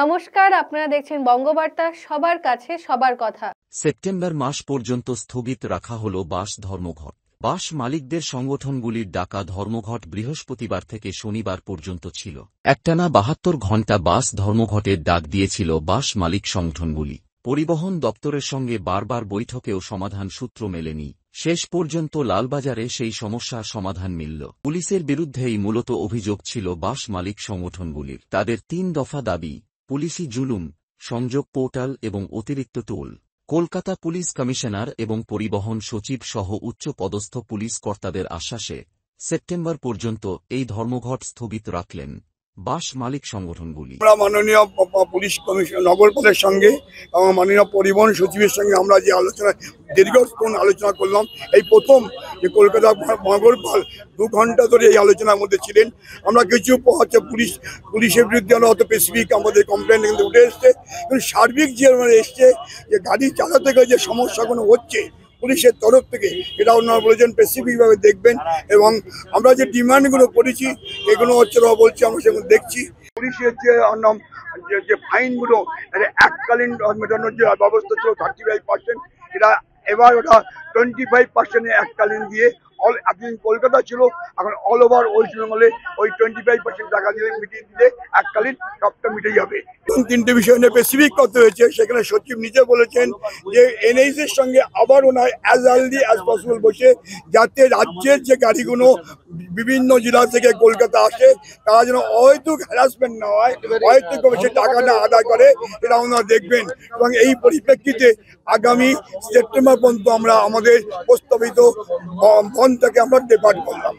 নমস্কার, আপনারা দেখছেন বঙ্গবার্তা, সবার কাছে সবার কথা। সেপ্টেম্বর মাস পর্যন্ত স্থগিত রাখা হল বাস ধর্মঘট। বাস মালিকদের সংগঠনগুলির ডাকা ধর্মঘট বৃহস্পতিবার থেকে শনিবার পর্যন্ত ছিল। একটানা ৭২ ঘণ্টা বাস ধর্মঘটের ডাক দিয়েছিল বাস মালিক সংগঠনগুলি। পরিবহন দপ্তরের সঙ্গে বারবার বৈঠকেও সমাধান সূত্র মেলেনি। শেষ পর্যন্ত লালবাজারে সেই সমস্যার সমাধান মিলল। পুলিশের বিরুদ্ধেই মূলত অভিযোগ ছিল বাস মালিক সংগঠনগুলির। তাদের ৩ দফা দাবি: পুলিশি জুলুম, সংযোগ পোর্টাল এবং অতিরিক্ত টোল। কলকাতা পুলিশ কমিশনার এবং পরিবহন সচিব সহ উচ্চ পদস্থ পুলিশ কর্তাদের আশ্বাসে সেপ্টেম্বর পর্যন্ত এই ধর্মঘট স্থগিত রাখলেন বাস মালিক সংগঠনগুলি। আমরা মাননীয় পুলিশ কমিশনার নগরপালের সঙ্গে এবং মাননীয় পরিবহন সচিবের সঙ্গে আমরা যে আলোচনা দীর্ঘক্ষণ আলোচনা করলাম, এই প্রথম যে কলকাতা নগরপাল 2 ঘন্টা ধরে এই আলোচনার মধ্যে ছিলেন। আমরা কিছু পুলিশের বিরুদ্ধে আমরা অত স্পেসিফিক আমাদের কমপ্লেন কিন্তু উঠে এসছে, কিন্তু সার্বিক যে এসছে যে গাড়ি চালাতে গেলে যে সমস্যাগুলো হচ্ছে পুলিশের তরফ থেকে, এটা ওনারা বলেছেন স্পেসিফিকভাবে দেখবেন। এবং আমরা যে ডিমান্ডগুলো করেছি এগুলো হচ্ছে বলছি, আমরা সেগুলো দেখছি। পুলিশের যে ফাইনগুলো এককালীন মেটানোর যে ব্যবস্থা ছিল 35%, এটা এবার ওটা 25% এককালীন দিয়ে এতদিন কলকাতা ছিল, এখন অল ওভার ওয়েস্ট বেঙ্গলে ওই 25% টাকা দিয়ে মিটিয়ে দিলে এককালীন সবটা মিটে যাবে। 3টে বিষয় নিয়ে স্পেসিফিক করতে হয়েছে। সেখানে সচিব নিজে বলেছেন যে এনএইচ এর সঙ্গে আবার ওনার অ্যাজ আর্লি অ্যাজ পসিবল বসে, যাতে রাজ্যের যে গাড়িগুলো বিভিন্ন জেলা থেকে কলকাতা আসে তারা যেন অহেতুক হ্যারাসমেন্ট না হয়, অহেতুক সে টাকাটা আদায় করে, এটা ওনারা দেখবেন। এবং এই পরিপ্রেক্ষিতে আগামী সেপ্টেম্বর পর্যন্ত আমরা আমাদের প্রস্তাবিত বন্ধটাকে আমরা ডিপার্ট করলাম।